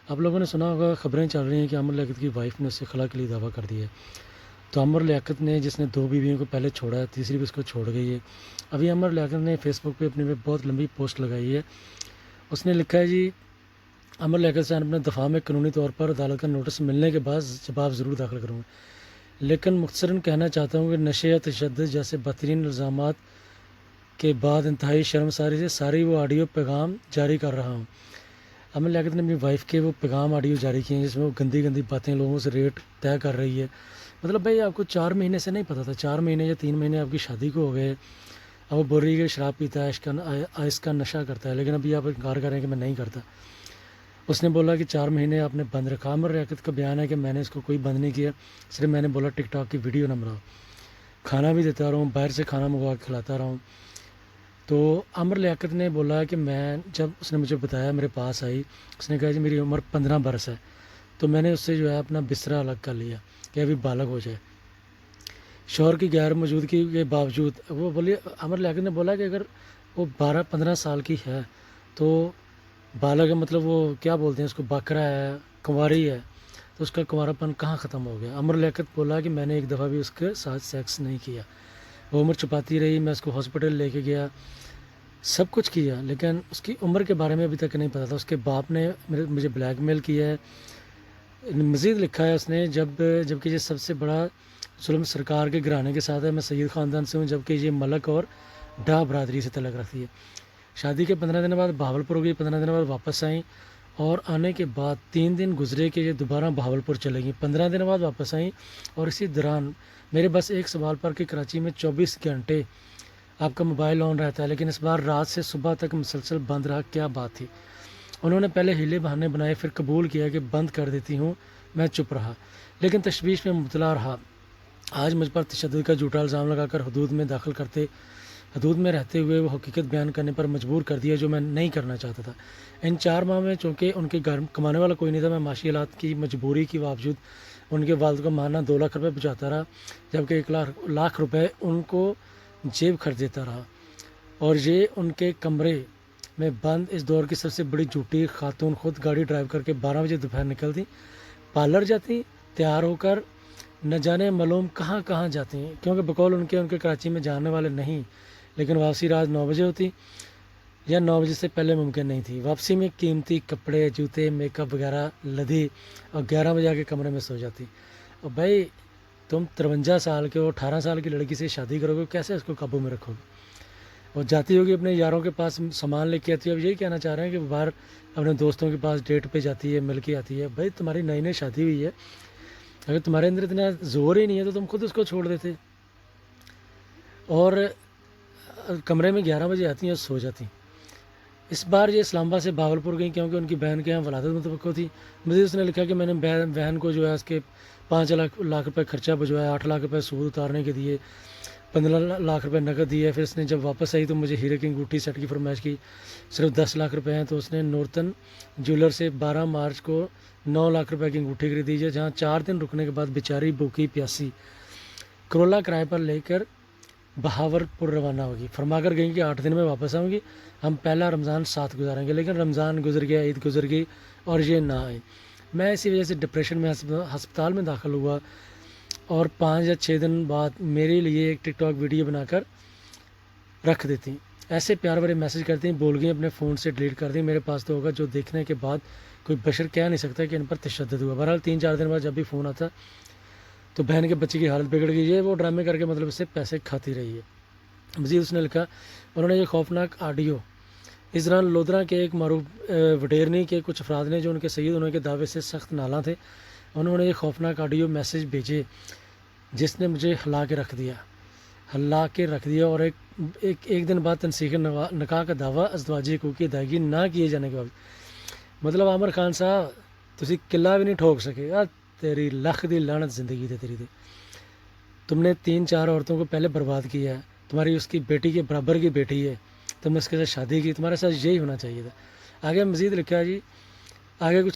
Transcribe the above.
आप लोगों ने सुना होगा, खबरें चल रही हैं कि आमिर लियाकत की वाइफ ने उससे खला के लिए दावा कर दिया है। तो आमिर लियाकत ने, जिसने 2 बीवियों को पहले छोड़ा है, तीसरी भी उसको छोड़ गई है। अभी आमिर लियाकत ने फेसबुक पे अपने में बहुत लंबी पोस्ट लगाई है। उसने लिखा है जी, आमिर लियाकत से अपने दफ़ा में कानूनी तौर पर अदालत का नोटिस मिलने के बाद जवाब ज़रूर दाखिल करूँगा, लेकिन मुख्तसरन कहना चाहता हूँ कि नशे या तशद्दुद जैसे बदतरीन इल्ज़ामात के बाद इंतहाई शर्मसारी से सारी वो ऑडियो पैगाम जारी कर रहा हूँ। आमिर लियाकत ने अपनी वाइफ के वो पैगाम ऑडियो जारी किए हैं जिसमें वो गंदी गंदी बातें लोगों से रेट तय कर रही है। मतलब भाई, आपको 4 महीने से नहीं पता था, 4 महीने या 3 महीने आपकी शादी को हो गए, अब वो बोल रही है कि शराब पीता है, इसका नशा करता है, लेकिन अभी आप इनकार कर रहे हैं कि मैं नहीं करता। उसने बोला कि 4 महीने आपने बंद रखा। आमिर लियाकत का बयान है कि मैंने इसको कोई बंद नहीं किया, सिर्फ मैंने बोला टिकटॉक की वीडियो ना बनाओ, खाना भी देता रहा हूँ, बाहर से खाना मंगवा के खिलाता रहा हूँ। तो आमिर लियाकत ने बोला कि मैं, जब उसने मुझे बताया, मेरे पास आई, उसने कहा जी मेरी उम्र 15 बरस है, तो मैंने उससे जो है अपना बिस्तरा अलग कर लिया कि अभी बालग हो जाए। शौहर की गैर मौजूदगी के बावजूद वो बोली, आमिर लियाकत ने बोला कि अगर वो 12-15 साल की है तो बालग है, मतलब वो क्या बोलते हैं उसको, बकरा है, कुंवारी है, तो उसका कुंवारापन कहाँ ख़त्म हो गया। आमिर लियाकत बोला कि मैंने एक दफ़ा भी उसके साथ सेक्स नहीं किया। वो उम्र छुपाती रही, मैं उसको हॉस्पिटल लेके गया, सब कुछ किया, लेकिन उसकी उम्र के बारे में अभी तक नहीं पता था। उसके बाप ने मुझे ब्लैकमेल किया है। मज़ीद लिखा है उसने, जबकि ये सबसे बड़ा जुल्म सरकार के घराने के साथ है। मैं सैयद ख़ानदान से हूँ, जबकि ये मलक और डाह बरादरी से तलक रखती है। शादी के 15 दिन बाद बहावलपुर हो गई, 15 दिन बाद वापस आई, और आने के बाद 3 दिन गुजरे कि ये दोबारा बहावलपुर चलेगी। 15 दिन बाद वापस आई, और इसी दौरान मेरे बस एक सवाल पर कि कराची में 24 घंटे आपका मोबाइल ऑन रहता है, लेकिन इस बार रात से सुबह तक मुसलसल बंद रहा, क्या बात थी। उन्होंने पहले हीले बहाने बनाए, फिर कबूल किया कि बंद कर देती हूँ। मैं चुप रहा, लेकिन तशवीश में मुबतला रहा। आज मुझ पर तशद्दुद का झूठा इल्ज़ाम लगाकर हदूद में रहते हुए वो हकीकत बयान करने पर मजबूर कर दिया, जो मैं नहीं करना चाहता था। इन 4 माह में चूँकि उनके घर कमाने वाला कोई नहीं था, मैं माशी हालात की मजबूरी के बावजूद उनके वालिद को माहाना 2 लाख रुपये पहुँचाता रहा, जबकि 1 लाख रुपये उनको जेब खर्च देता रहा, और ये उनके कमरे में बंद। इस दौर की सबसे बड़ी झूठी खातून खुद गाड़ी ड्राइव करके 12 बजे दोपहर निकलती, पार्लर जाती, तैयार होकर न जाने मालूम कहाँ कहाँ जाती हैं, क्योंकि बकौल उनके कराची में जाने वाले नहीं, लेकिन वापसी रात 9 बजे होती, या 9 बजे से पहले मुमकिन नहीं थी। वापसी में कीमती कपड़े, जूते, मेकअप वगैरह लदी, और 11 बजे आके कमरे में सो जाती। और भाई, तुम 53 साल के हो, 18 साल की लड़की से शादी करोगे, कैसे उसको काबू में रखोगे। और जाती होगी अपने यारों के पास, सामान लेके आती है। अब यही कहना चाह रहे हैं कि बाहर अपने दोस्तों के पास डेट पे जाती है, मिल के आती है। भाई, तुम्हारी नई नई शादी हुई है, अगर तुम्हारे अंदर इतना ज़ोर ही नहीं है तो तुम खुद उसको छोड़ देते। और कमरे में 11 बजे आती हैं और सो जाती। इस बार ये इस्लामाबाद से भागलपुर गई, क्योंकि उनकी बहन के यहाँ वलादत मुतवक्को थी। मज़ीद उसने लिखा कि मैंने बहन को जो है उसके 5 लाख रुपये खर्चा भिजवाया, 8 लाख रुपये सूद उतारने के दिए, 15 लाख रुपये नकद दिए। फिर उसने जब वापस आई तो मुझे हीरे की अंगूठी सेट की फरमाइश की, सिर्फ 10 लाख रुपये हैं। तो उसने नॉर्थन ज्वेलर से 12 मार्च को 9 लाख रुपये की अंगूठी खरीदी है, जहाँ 4 दिन रुकने के बाद बेचारी भूखी प्यासी करोला किराए पर लेकर बहावलपुर रवाना होगी। फरमाकर गई कि 8 दिन में वापस आऊँगी, हम पहला रमज़ान साथ गुजारेंगे। लेकिन रमज़ान गुजर गया, ईद गुजर गई, और ये ना आई। मैं इसी वजह से डिप्रेशन में हस्पताल में दाखिल हुआ, और 5 या 6 दिन बाद मेरे लिए एक टिकटॉक वीडियो बनाकर रख देती, ऐसे प्यार भरे मैसेज करती हैं, बोल गई अपने फ़ोन से डिलीट कर दी, मेरे पास तो होगा, जो देखने के बाद कोई बशर कह नहीं सकता कि इन पर तशद्दुद हुआ। बहरहाल 3-4 दिन बाद जब भी फ़ोन आता तो बहन के बच्चे की हालत बिगड़ गई है, वो ड्रामे करके मतलब इससे पैसे खाती रही है। मज़ीद उसने लिखा, उन्होंने ये खौफनाक ऑडियो इस दौरान लोधरा के एक मरूफ वडेरनी के कुछ अफराद ने, जो उनके सईद उन्होंने के दावे से सख्त नाला थे, उन्होंने ये खौफनाक ऑडियो मैसेज भेजे जिसने मुझे हल्ला के रख दिया। और एक दिन बाद तनसीख निकाह का दावा अज़दवाजी हकूक़ की अदायगी ना किए जाने के बाद, मतलब आमिर खान साहब तुसी किला भी नहीं ठोक सके यार, तेरी लख दी लानत ज़िंदगी थे तेरी। तुमने 3-4 औरतों को पहले बर्बाद किया है, तुम्हारी उसकी बेटी के बराबर की बेटी है, तुमने उसके साथ शादी की, तुम्हारे साथ यही होना चाहिए था। आगे मज़ीद लिखा है जी, आगे कुछ